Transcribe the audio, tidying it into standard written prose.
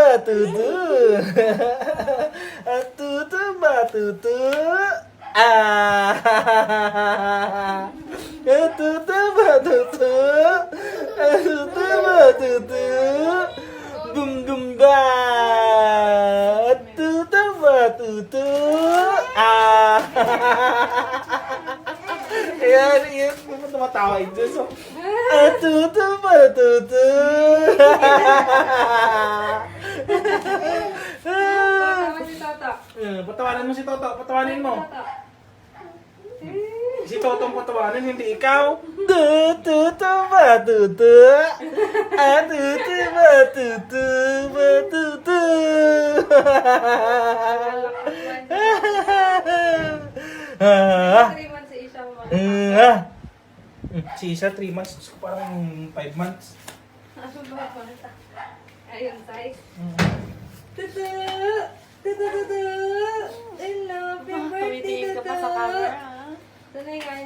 batutu. Tutu batutu. Ah. Tutu batutu. Tutu batutu. Bum bum ba. Tutu batutu. Ah. Ayan, yan. Ba't tumatawa yung Diyos? Tutu batutu. Tama si Toto. Patawanan mo si Toto. Patawanin mo. Toto. Si Toto ang patawanan, hindi ikaw. Tutu batutu. Tutu batutu. Batutu. Ah. 3 months sa isang mga. Si Isa 3 months. Gusto ko parang 5 months. Ano ba? Ayun, size. Tutu! Tutu, tutu! I love you, birthday, Tumitingin ka pa sa Tutu! camera. Tunay nga